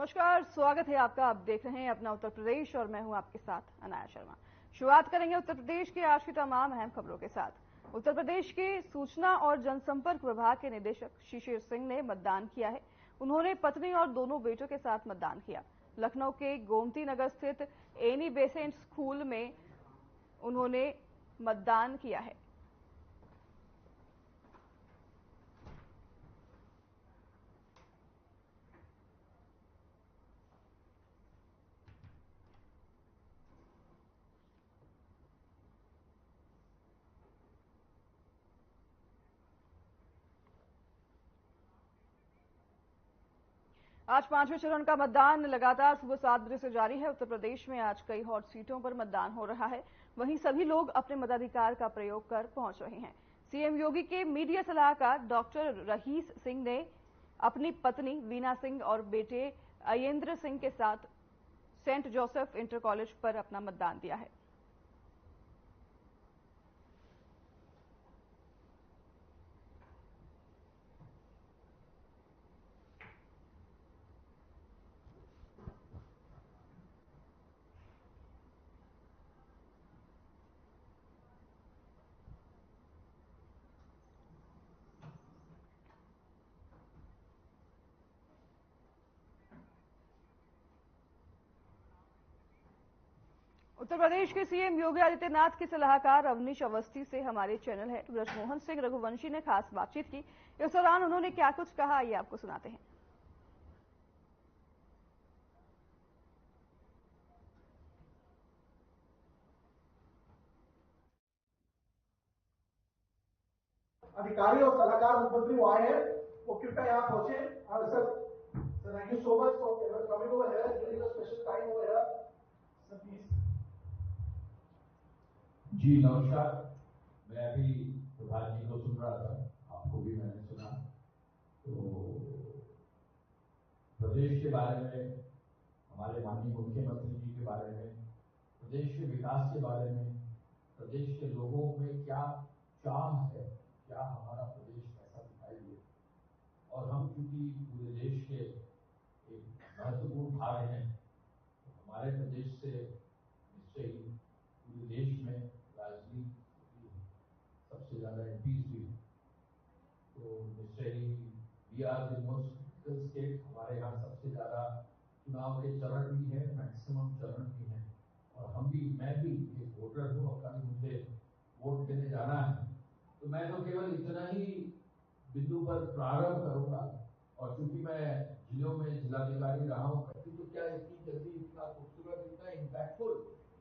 नमस्कार, स्वागत है आपका। आप देख रहे हैं अपना उत्तर प्रदेश और मैं हूं आपके साथ अनाया शर्मा। शुरुआत करेंगे उत्तर प्रदेश की आज की तमाम अहम खबरों के साथ। उत्तर प्रदेश के सूचना और जनसंपर्क विभाग के निदेशक शिशिर सिंह ने मतदान किया है। उन्होंने पत्नी और दोनों बेटों के साथ मतदान किया। लखनऊ के गोमती नगर स्थित एनी बेसेंट स्कूल में उन्होंने मतदान किया है। आज पांचवें चरण का मतदान लगातार सुबह 7 बजे से जारी है। उत्तर प्रदेश में आज कई हॉट सीटों पर मतदान हो रहा है। वहीं सभी लोग अपने मताधिकार का प्रयोग कर पहुंच रहे हैं। सीएम योगी के मीडिया सलाहकार डॉक्टर रहीस सिंह ने अपनी पत्नी वीना सिंह और बेटे अयेंद्र सिंह के साथ सेंट जोसेफ इंटर कॉलेज पर अपना मतदान दिया है। उत्तर प्रदेश के सीएम योगी आदित्यनाथ के सलाहकार अवनीश अवस्थी से हमारे चैनल हेड ब्रजमोहन सिंह रघुवंशी ने खास बातचीत की। इस दौरान उन्होंने क्या कुछ कहा, आइए आपको सुनाते हैं। अधिकारी और सलाहकार मुख्यमंत्री वो आए हैं, वो कृपया यहाँ पहुंचे। Sir thank you so much for coming over here, giving a special time over here. Sir please. जी नमस्कार। मैं अभी प्रधान जी को सुन रहा था, आपको भी मैंने सुना। तो प्रदेश के बारे में, हमारे माननीय मुख्यमंत्री जी के बारे में, प्रदेश के विकास के बारे में, प्रदेश के लोगों में क्या चाह है, क्या हमारा प्रदेश कैसा दिखाई दे। और हम चूंकि पूरे देश के एक महत्वपूर्ण भाग हैं, तो हमारे प्रदेश से निश्चय ही पूरे देश में राजनीति सबसे ज्यादा एमपीज भी, तो निश्चय ही we are the most critical state. हमारे यहाँ सबसे ज्यादा चुनाव के चरण भी है, मैक्सिमम चरण भी है। और हम भी, मैं भी एक वोटर हूँ और कल मुझे वोट देने जाना है। तो मैं तो केवल इतना ही बिंदु पर प्रारंभ करूंगा। और चूंकि मैं जिलों में जिलाधिकारी रहा हूँ, तो क्या इतनी जल्दी इतना खूबसूरत, इतना इम्पैक्टफुल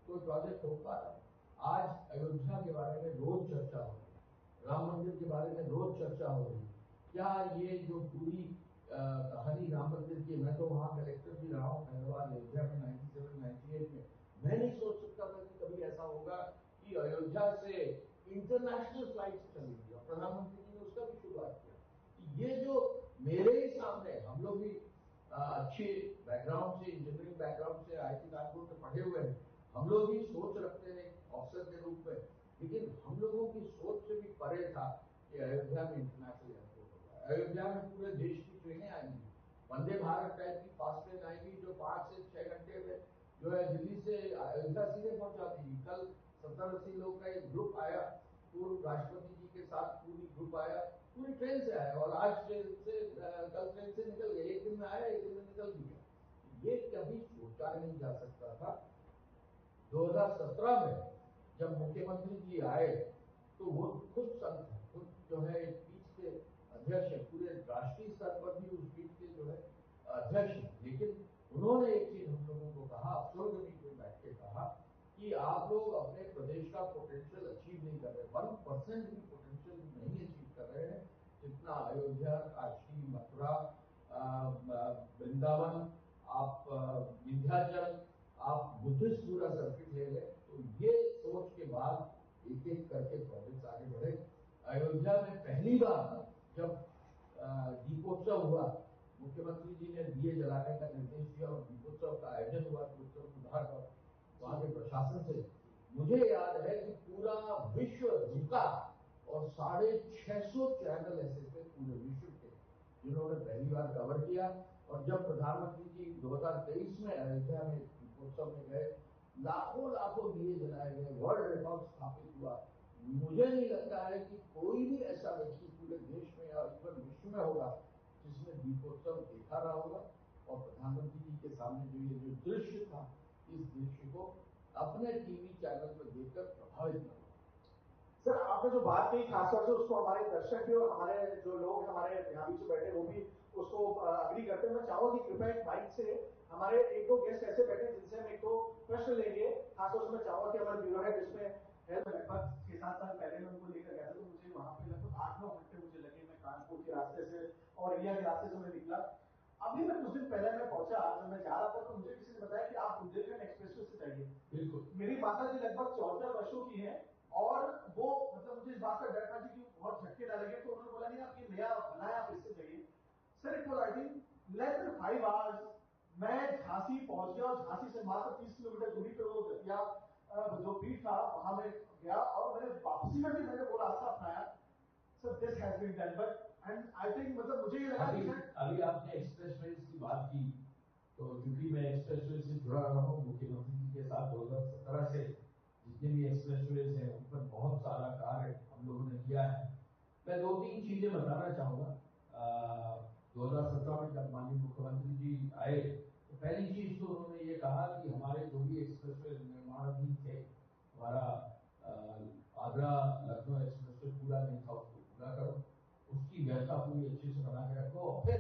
कोई प्रोजेक्ट हो पा रहा है। आज अयोध्या के बारे में रोज चर्चा हो रही है, राम मंदिर के बारे में रोज चर्चा हो रही है। क्या ये जो पूरी कहानी राम मंदिर की, मैं तो वहाँ कलेक्टर भी रहा हूँ हैदराबाद अयोध्या में 97-98 में, मैं नहीं सोच सकता था कि कभी ऐसा होगा कि अयोध्या से इंटरनेशनल फ्लाइट चलेगी। और प्रधानमंत्री जी ने उसका भी शुरुआत किया। ये जो मेरे ही सामने, हम लोग भी अच्छे बैकग्राउंड से, इंजीनियरिंग बैकग्राउंड से, IIT कानपुर में पढ़े हुए हैं, हम लोग भी सोच रखते हैं अफसर के रूप में, लेकिन हम लोगों की सोच से भी परे था कि अयोध्या में इंटरनेशनल एयरपोर्ट होगा। अयोध्या में पूरे देश की ट्रेनें आएंगी, वंदे भारत टाइप की फास्ट ट्रेन आएगी, जो 5 से 6 घंटे में जो है दिल्ली से अयोध्या सीधे पहुंचा देगी। कल 70-80 लोग का एक ग्रुप आया, पूर्व राष्ट्रपति जी के साथ पूरी ग्रुप आया, पूरी ट्रेन से आया। और आज ट्रेन से, कल ट्रेन से निकल गया, एक दिन में आया, एक दिन में निकल गया। ये कभी सोचा नहीं जा सकता था। 2017 में जब मुख्यमंत्री जी आए तो वो खुद संत है, खुद जो है एक पीठ के अध्यक्ष है, पूरे राष्ट्रीय स्तर पर भी उस पीठ के जो है अध्यक्ष है। लेकिन उन्होंने एक चीज हम लोगों को कहा, अफसरों के बीच में बैठ के कहा कि आप लोग अपने प्रदेश का पोटेंशियल अचीव नहीं कर रहे, 1% भी पोटेंशियल नहीं अचीव कर रहे हैं। जितना अयोध्या, काशी, मथुरा, वृंदावन, आप विंध्याचल, आप बुद्धिस्ट पूरा सर्किट ले लें, तो ये सोच के बाद एक एक करके प्रोजेक्ट आगे बढ़े। अयोध्या में पहली बार जब दीपोत्सव हुआ, मुख्यमंत्री जी ने दिए जलाने का निर्देश दिया और दीपोत्सव का आयोजन हुआ, दीपोत्सव सुधार का वहां के प्रशासन से, मुझे याद है कि पूरा विश्व झुका और 650 चैनल ऐसे थे पूरे विश्व के, जिन्होंने पहली बार कवर किया। और जब प्रधानमंत्री जी 2023 में अयोध्या में दीपोत्सव में गए, लाखों लाखों दिए जलाए गए, वर्ल्ड रिकॉर्ड स्थापित हुआ। मुझे नहीं लगता है कि कोई भी ऐसा व्यक्ति पूरे देश में या विश्व में होगा जिसने दीपोत्सव देखा रहा होगा और प्रधानमंत्री जी के सामने जो दृश्य था, इस दृश्य को अपने टीवी चैनल पर देखकर प्रभावित न हुआ। सर, आपने जो बात कही खासतौर से उसको हमारे दर्शक भी और हमारे जो लोग हमारे यहाँ बीच बैठे वो भी उसको अग्री करते हैं। मैं चाहूंगा कि कृपया एक माइक से हमारे एक दो गेस्ट ऐसे बैठे जिनसे हम एक दो प्रश्न लेंगे। खासतौर से मैं चाहूंगा कि हमारे ब्यूरो हेड इसमें लगभग 6-7 साल पहले मैं उनको लेकर गया था, तो मुझे वहां पे लगभग 8-9 घंटे मुझे लगे। मैं कानपुर के रास्ते से और इंडिया के रास्ते से मैं निकला। अभी मैं कुछ दिन पहले मैं पहुंचा, जब मैं जा रहा था तो मुझे किसी ने बताया कि आप बुंदेलखंड एक्सप्रेसवे से जाइए। बिल्कुल। मेरी माता जी लगभग 74 वर्षों की है और वो मतलब मुझे इस बात का डर था कि बहुत झटके ना लगे, तो उन्होंने बोला नहीं आप ये नया बना है, आप इससे जाइए। Sir, it was I think less than 5 hours मैं झांसी पहुंच गया और झांसी से मात्र 30 किलोमीटर दूरी पे वो गतिया जो बीट था वहां में गया और मैंने वापसी में भी मैंने वो रास्ता अपनाया। Sir, this has been done but and I think मतलब मुझे ये लगा कि अभी आपने एक्सप्रेसवे की बात की, तो क्योंकि मैं एक्सप्रेसवे से जुड़ा रहा हूँ मुख्यमंत्री जी के साथ 2017 से, जितने भी एक्सप्रेसवे हैं उन पर बहुत सारा कार्य हम लोगों ने किया है। मैं 2-3 चीजें बताना चाहूँगा। 2017 में जब माननीय मुख्यमंत्री जी आए तो पहली चीज तो उन्होंने ये कहा कि हमारे जो भी एक्सप्रेसवे निर्माणाधीन थे, हमारा आगरा लखनऊ एक्सप्रेसवे पूरा नहीं था, उसको पूरा करो, उसकी व्यवस्था पूरी अच्छे से बना के रखो। और फिर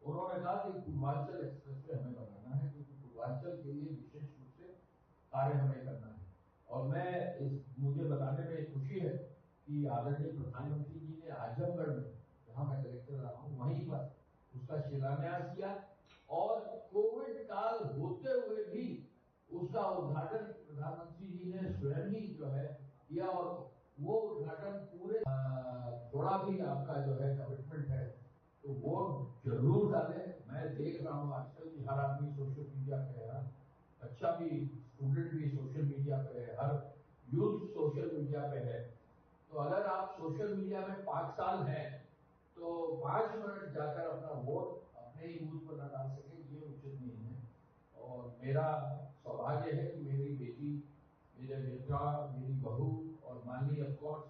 उन्होंने कहा कि पूर्वांचल एक्सप्रेसवे हमें बनाना है, क्योंकि पूर्वांचल के लिए विशेष रूप से कार्य हमें करना है। और मुझे बताने में खुशी है कि आदरणीय प्रधानमंत्री जी ने आजमगढ़ में, जहाँ मैं कलेक्टर रहा हूँ, वहीं पर उसका शिलान्यास किया और कोविड काल होते हुए भी उसका उद्घाटन प्रधानमंत्री जी ने स्वयं ही जो है किया। और वो उद्घाटन पूरे थोड़ा भी आपका जो है कमिटमेंट है तो वो जरूर डाले। मैं देख रहा हूँ आजकल की हर आदमी सोशल मीडिया पे है, अच्छा भी स्टूडेंट भी सोशल मीडिया पे है, हर यूथ सोशल मीडिया पे है। तो अगर आप सोशल मीडिया में 5 साल हैं तो 5 मिनट जाकर अपना वोट अपने ही बूथ पर न डाल सके, ये उचित नहीं है। और मेरा सौभाग्य है कि मेरी बेटी, मेरे बेटा, मेरी बहू और माननीय ऑफकोर्स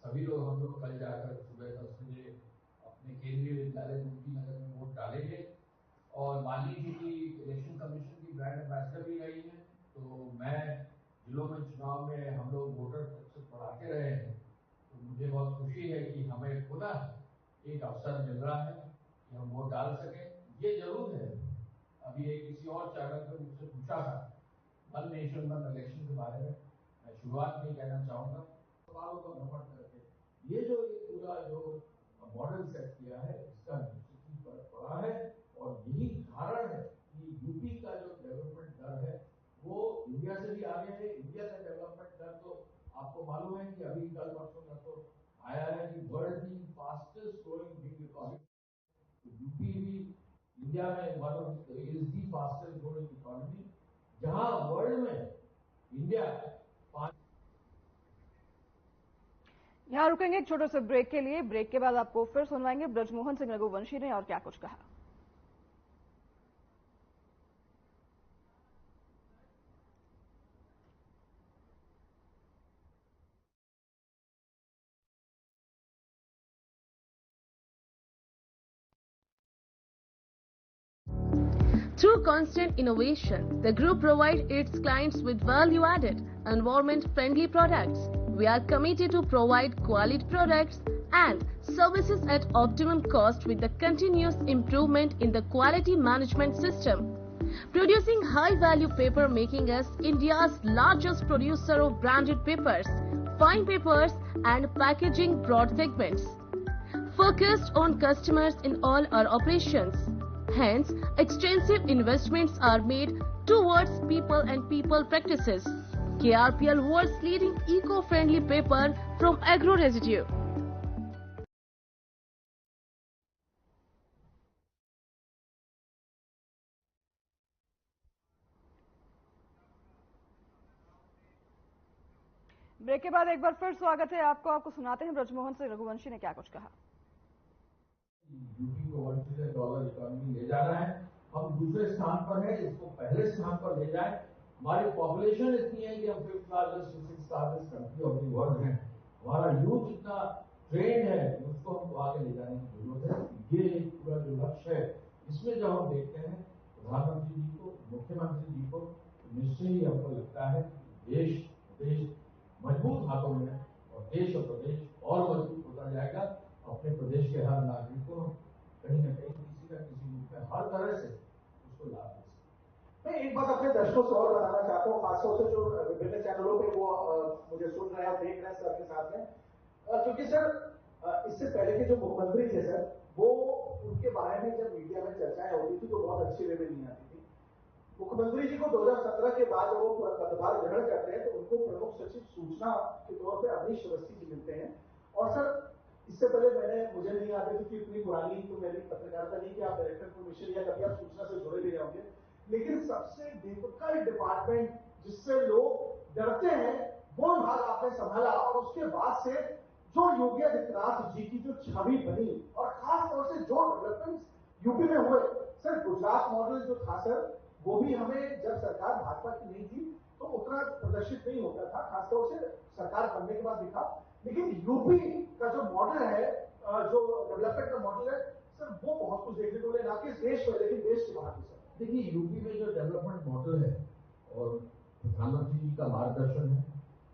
सभी लोग, हम लोग कल जाकर सुबह 10 बजे अपने केंद्रीय विद्यालय गोमती नगर में वोट डालेंगे। और माननीय जी की इलेक्शन कमीशन की ब्रांड एम्बेसडर भी रही है, तो मैं जिलों में चुनाव में हम लोग वोटर प्रतिशत बढ़ाते रहे हैं, तो मुझे बहुत खुशी है कि हमें पुनः एक अवसर मिल रहा है कि हम वोट डाल सकें। ये जरूर है, अभी एक किसी और चैनल पर मुझसे पूछा था वन नेशन वन इलेक्शन के बारे में, मैं शुरुआत में कहना चाहूँगा सवालों का भ्रमण करके ये पूरा जो मॉडल सेट किया है इसका निश्चित ही फर्क पड़ा है। और यही कारण है कि यूपी का जो डेवलपमेंट दर है वो इंडिया से भी आगे है। इंडिया का डेवलपमेंट दर तो आपको मालूम है कि अभी कल परसों का तो आया है कि वर्ल्ड की fastest growing big economy. UP भी इंडिया में is the fastest growing economy, जहां वर्ल्ड में इंडिया। यहाँ रुकेंगे एक छोटे से ब्रेक के लिए। ब्रेक के बाद आपको फिर सुनवाएंगे ब्रजमोहन सिंह रघुवंशी ने और क्या कुछ कहा। Through constant innovation, the group provides its clients with value-added, environment-friendly products. We are committed to provide quality products and services at optimum cost with the continuous improvement in the quality management system. Producing high-value paper, making us India's largest producer of branded papers, fine papers and packaging broad segments. Focused on customers in all our operations. Hence, extensive investments are made towards people and people practices. KRPL world's leading eco-friendly paper from agro residue. Break के बाद एक बार फिर स्वागत है आपको सुनाते हैं ब्रजमोहन सिंह रघुवंशी ने क्या कुछ कहा। यूपी को $1 ट्रिलियन इकोनॉमी ले जाना है। हम दूसरे स्थान पर है, इसको पहले स्थान पर ले जाए। हमारी पॉपुलेशन इतनी है कि हम 5th largest 6th largest country of the world है। हमारा यूथ इतना ट्रेंड है, उसको हमको आगे ले जाने की जरूरत है। ये एक पूरा जो लक्ष्य है, इसमें जब हम देखते हैं प्रधानमंत्री जी को, मुख्यमंत्री जी को, तो निश्चय ही हमको लगता है देश प्रदेश मजबूत हाथों में है और देश और प्रदेश और मजबूत होता जाएगा। अपने प्रदेश के हर नागरिक को कहीं न कहीं किसी न किसी रूप में हर तरह से उसको लाभ दे सकते। मैं एक बात अपने दर्शकों से और बताना चाहता हूँ, खासतौर से जो विभिन्न चैनलों पे वो मुझे सुन रहे हैं और देख रहे हैं सर के साथ में, क्योंकि सर इससे पहले के जो मुख्यमंत्री थे सर, वो उनके बारे में जब मीडिया में चर्चाएं होती थी तो बहुत अच्छी वे में नहीं आती थी। मुख्यमंत्री जी को 2017 के बाद वो पदभार ग्रहण करते हैं तो उनको प्रमुख सचिव सूचना के तौर पर अवनीश अवस्थी जी मिलते हैं। और सर इससे पहले मुझे नहीं याद है कि इतनी पुरानी तो मेरी पत्रकारिता नहीं कि आप डायरेक्टर इन्फॉर्मेशन या कभी आप सूचना से जुड़े भी होंगे, लेकिन सबसे डिफिकल्ट डिपार्टमेंट जिससे लोग डरते हैं वो विभाग आपने संभाला। और उसके बाद से जो योगी आदित्यनाथ जी की जो छवि बनी और खास तौर से जो डेवलपमेंट यूपी में हुए सर, गुजरात मॉडल जो था सर, वो भी हमें जब सरकार भाजपा की नहीं थी तो उतना प्रदर्शित नहीं होता था, खासतौर से सरकार बनने के बाद दिखा। लेकिन यूपी का जो मॉडल है, जो डेवलपमेंट का मॉडल है सर, वो बहुत कुछ देखने को मिले, ना कि देश में लेकिन देश के बाहर भी सर। देखिए, यूपी में जो डेवलपमेंट मॉडल है और प्रधानमंत्री जी का मार्गदर्शन है,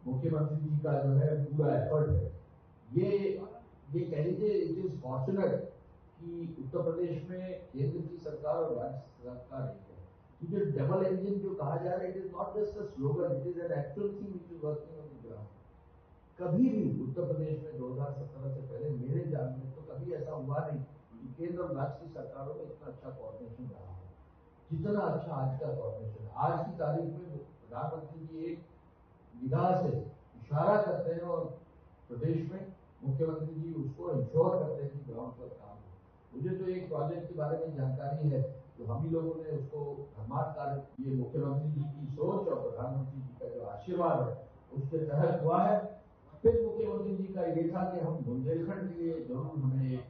मुख्यमंत्री जी का जो है पूरा एफर्ट है, ये कह लीजिए इट इज फॉर्चुनेट कि उत्तर प्रदेश में केंद्र की सरकार और राज्य सरकार एक है। जो डबल इंजन जो कहा जा रहा है, it is not just a slogan, it is an actual thing which is working on the ground. कभी भी उत्तर प्रदेश में 2017 से पहले मेरे जान में तो कभी ऐसा हुआ नहीं कि केंद्र और राज्य की सरकारों में इतना अच्छा कोऑर्डिनेशन रहा है जितना अच्छा आज का कोऑर्डिनेशन। आज की तारीख में प्रधानमंत्री जी एक विधा से इशारा करते हैं और प्रदेश में मुख्यमंत्री जी उसको इंश्योर करते हैं कि ग्राउंड पर काम हो। मुझे तो एक प्रोजेक्ट के बारे में जानकारी है, तो हम ही लोगों ने उसको धर्मार्थ कार्य, ये मुख्यमंत्री जी की सोच और प्रधानमंत्री जी का जो आशीर्वाद है उसके तहत हुआ है। फिर मुख्यमंत्री जी का ये था कि हम बुंदेलखंड के लिए जरूर हमें एक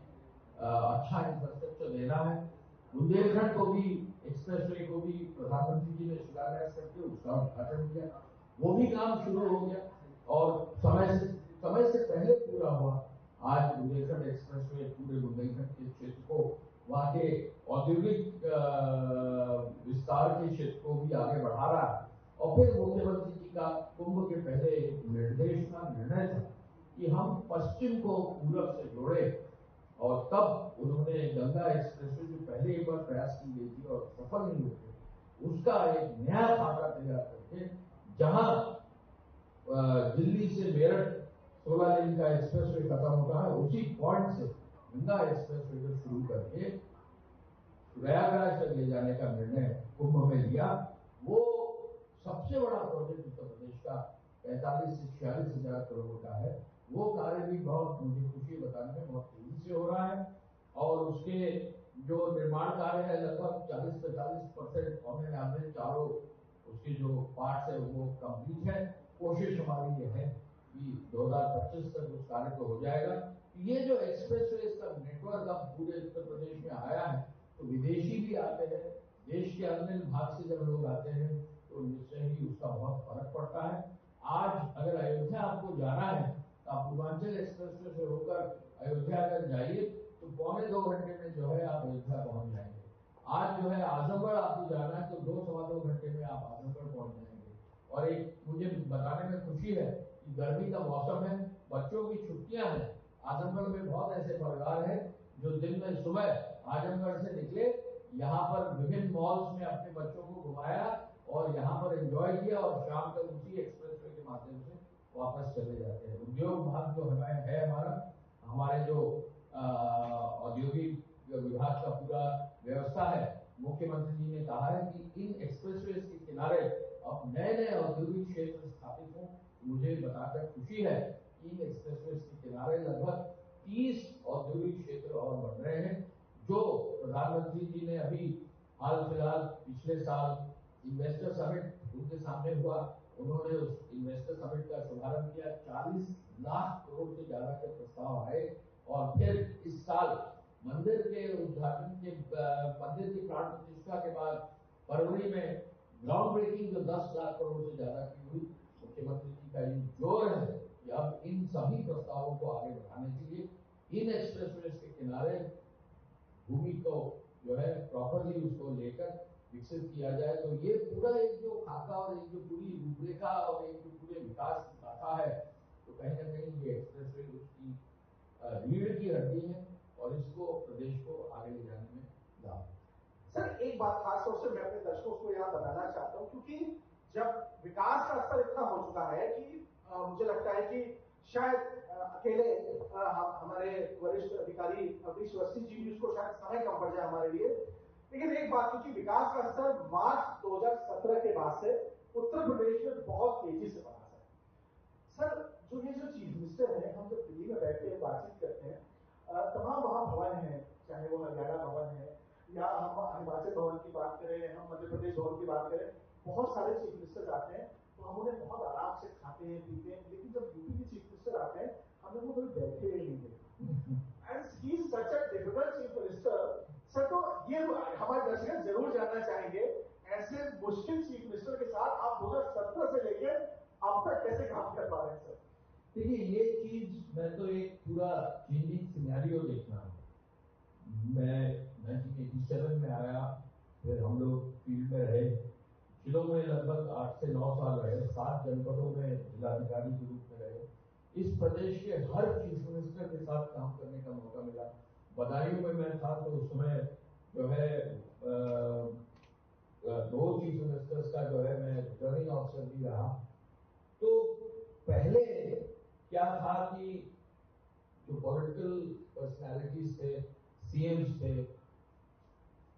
अच्छा इंफ्रास्ट्रक्चर देना है। बुंदेलखंड को भी, एक्सप्रेसवे को भी प्रधानमंत्री जी ने शिलान्यास करके उसका उद्घाटन किया। वो भी काम शुरू हो गया और समय से पहले पूरा हुआ। आज बुंदेलखंड एक्सप्रेसवे पूरे बुंदेलखंड के क्षेत्र को, वहाँ के औद्योगिक विस्तार के क्षेत्र को भी आगे बढ़ा रहा है। और फिर मुख्यमंत्री जी का कुंभ के पहले एक निर्णय था कि हम पश्चिम को पूरब से जोड़े, और तब उन्होंने गंगा एक्सप्रेसवे जो पहले एक बार प्रयास की गई थी और सफल नहीं हुए थे, उसका एक नया खाका तैयार करके जहां दिल्ली से मेरठ 16 लेन का एक्सप्रेसवे खत्म होता है, उसी पॉइंट से गंगा एक्सप्रेसवे को शुरू करके प्रयागराज तक ले जाने का निर्णय कुंभ में लिया। वो सबसे बड़ा प्रोजेक्ट उत्तर प्रदेश का 45 से 46 हजार करोड़ का है। वो कार्य भी बहुत, मुझे खुशी बताने में, बहुत तेजी से हो रहा है और उसके जो निर्माण कार्य है लगभग 40-45% होने में चारों उसके जो पार्ट्स है वो कंप्लीट है। कोशिश हमारी ये है कि 2025 तक उस कार्य को हो जाएगा। ये जो एक्सप्रेसवे का नेटवर्क अब पूरे उत्तर प्रदेश में आया है तो विदेशी भी आते हैं, देश के अन्य भाग से जब लोग आते हैं तो निश्चय ही उसका बहुत फर्क पड़ता है। आज अगर अयोध्या आपको जाना है तो आप पूर्वांचल एक्सप्रेसवे से होकर अयोध्या अगर जाइए तो 1.25 घंटे में जो है आप अयोध्या पहुंच जाएंगे। आज जो है आजमगढ़ आपको जाना है तो 2-2.25 घंटे में आप आजमगढ़ पहुंच जाएंगे। और एक मुझे बताने में खुशी है कि गर्मी का मौसम है, बच्चों की छुट्टियां हैं, आजमगढ़ में बहुत ऐसे परिवार हैं जो दिन में सुबह आजमगढ़ से निकले, यहाँ पर विभिन्न मॉल्स में अपने बच्चों को घुमाया और यहाँ पर एंजॉय किया और शाम तक उसी एक्सप्रेसवे के माध्यम से वापस चले जाते हैं। उद्योग विभाग जो है हमारे जो औद्योगिक विभाग का पूरा व्यवस्था है, मुख्यमंत्री जी ने कहा है कि इन एक्सप्रेसवे के किनारे अब नए औद्योगिक क्षेत्र स्थापित हों। मुझे बताकर खुशी है कि इन एक्सप्रेसवे के किनारे लगभग 30 औद्योगिक क्षेत्र और बन रहे हैं। जो प्रधानमंत्री जी ने अभी हाल फिलहाल पिछले साल इन्वेस्टर समिट उनके सामने हुआ, उन्होंने उस इन्वेस्टर समिट का शुभारंभ किया। 40 लाख करोड़ से ज्यादा के प्रस्ताव आए और फिर इस साल मंदिर के उद्घाटन के मंदिर की प्राण प्रतिष्ठा के बाद फरवरी में ग्राउंड ब्रेकिंग जो 10 लाख करोड़ से ज्यादा की हुई, मुख्यमंत्री जी का ये जोर है कि अब इन सभी प्रस्तावों को आगे बढ़ाने के लिए इन एक्सप्रेसवेज के किनारे भूमि को जो है प्रॉपरली उसको लेकर विकसित किया जाए। तो ये पूरा एक जो खाका और एक जो पूरी रूपरेखा और एक जो पूरे विकास की गाथा है, तो कहीं ना कहीं ये एक्सप्रेसवे उसकी रीढ़ की हड्डी है और इसको प्रदेश को आगे ले जाने में लाभ। सर एक बात खास तौर से मैं अपने दर्शकों को यहाँ बताना चाहता हूँ, क्योंकि जब विकास का स्तर इतना हो चुका है कि मुझे लगता है कि शायद अकेले हमारे वरिष्ठ अधिकारी वरिष्ठ अवस्थी जी भी उसको शायद समय कम पड़ जाए हमारे लिए। लेकिन एक बात, क्योंकि विकास का स्तर मार्च 2017 के बाद से उत्तर प्रदेश में बहुत तेजी से बढ़ा है। सर जो ये जो चीफ मिनिस्टर है, हम जब दिल्ली में बैठते हैं बातचीत करते हैं, तमाम वहां भवन है, चाहे वो हरियाणा भवन है या हम हिमाचल भवन की बात करें, हम मध्य प्रदेश भवन की बात करें, बहुत सारे चीफ मिनिस्टर आते हैं तो हम उन्हें बहुत आराम से खाते हैं पीते हैं। लेकिन जब यूपी के चीफ मिनिस्टर आते हैं हमें वो कभी बैठे ही नहीं देते। And he is such a difficult chief minister. Sir तो ये हमारे दर्शक जरूर जानना चाहेंगे, ऐसे मुश्किल चीफ मिनिस्टर के साथ आप 2017 से लेकर अब तक कैसे काम कर पा रहे हैं सर? देखिए ये चीज मैं तो एक पूरा चेंजिंग सिनेरियो देखना हूँ। मैं 1987 में आया, फिर हम लोग फील्ड में रहे, जिलों में लगभग 8 से 9 साल रहे, 7 जनपदों में जिलाधिकारी के रूप में रहे। इस प्रदेश के हर चीफ मिनिस्टर के साथ काम करने का मौका मिला। बदायूं में मैं था तो उस समय जो है 2 चीफ मिनिस्टर्स का जो है मैं रिटर्निंग ऑफिसर भी रहा। तो पहले क्या था कि जो पॉलिटिकल पर्सनालिटीज थे, सीएम्स थे,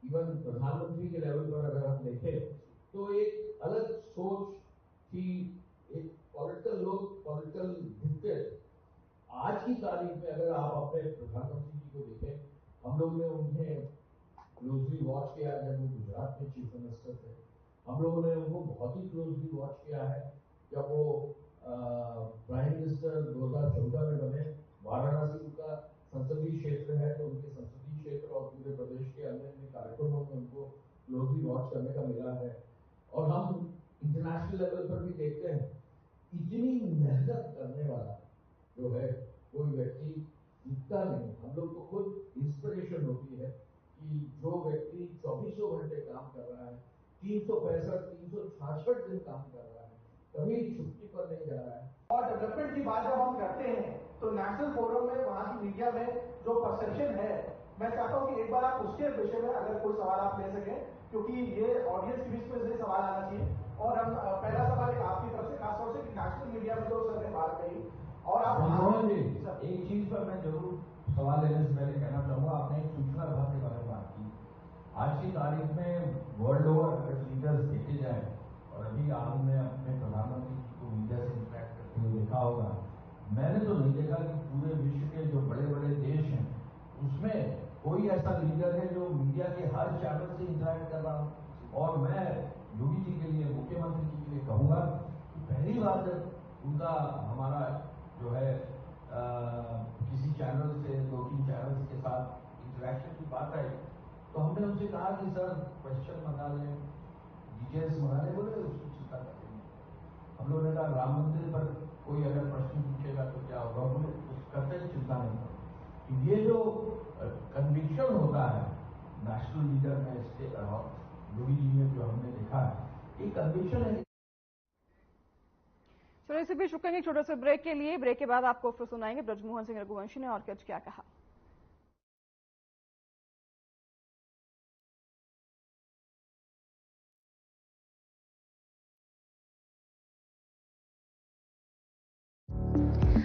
इवन प्रधानमंत्री के लेवल पर अगर हम देखें तो एक अलग सोच थी, एक पॉलिटिकल लोग पॉलिटिकल दिखते। आज की तारीख में अगर आप अपने प्रधानमंत्री जी को देखें, हम लोग ने उन्हें क्लोजली वॉच किया जब वो गुजरात में चीफ मिनिस्टर थे। हम लोगों ने उनको बहुत ही क्लोजली वॉच किया है जब वो प्राइम मिनिस्टर 2014 में बने। वाराणसी उनका संसदीय क्षेत्र है, तो उनके संसदीय क्षेत्र और पूरे प्रदेश के अन्य कार्यक्रमों में उनको क्लोजली वॉच करने का मिला है। और हम इंटरनेशनल लेवल पर भी देखते हैं, इतनी मेहनत करने वाला जो है कोई व्यक्ति दिखता नहीं। हम लोग को खुद इंस्पिरेशन होती है कि जो व्यक्ति 24 घंटे काम कर रहा है, 365 दिन काम कर रहा है, कभी छुट्टी पर नहीं जा रहा है। और डेवलपमेंट की बात जब हम करते हैं तो नेशनल फोरम में वहां की मीडिया में जो परसेप्शन है, मैं चाहता हूं कि एक बार आप उसके विषय में अगर कोई सवाल आप ले सकें, क्योंकि ये ऑडियंस के बीच में से सवाल आना चाहिए। और हम पहला सवाल एक आपकी तरफ से, खासतौर से नेशनल मीडिया में जो सर ने बात कही, और आप मनमोहन जी एक चीज पर मैं जरूर सवाल लेने से पहले कहना चाहूंगा, आपने एक सूचना विभाग के बारे में बात की। आज की तारीख में वर्ल्ड ओवर अगर लीडर्स देखे जाए, और अभी आपने अपने प्रधानमंत्री जी को मीडिया से इंटरेक्ट करते हुए देखा होगा, मैंने तो नहीं देखा कि पूरे विश्व के जो बड़े बड़े देश हैं उसमें कोई ऐसा लीडर है जो मीडिया के हर चैनल से इंटरेक्ट कर रहा हो। और मैं योगी जी के लिए, मुख्यमंत्री जी के लिए कहूंगा कि पहली बार जब उनका हमारा जो है किसी चैनल से 2-3 चैनल्स के साथ इंटरेक्शन की बात आई, तो हमने उनसे कहा कि सर क्वेश्चन मंगा लें, डिटेल्स मंगा लें। बोले उसकी चिंता करेंगे। हम लोगों ने कहा राम मंदिर पर कोई अगर प्रश्न पूछेगा तो क्या होगा, बोले उसका चिंता नहीं करो। ये जो कन्विक्शन होता है नेशनल लीडर में, योगी जी में जो हमने देखा है, ये कन्विक्शन है। चलिए इसी बीच रुकेंगे छोटे से ब्रेक के लिए। ब्रेक के बाद आपको फिर सुनाएंगे ब्रजमोहन सिंह रघुवंशी ने और कुछ क्या कहा।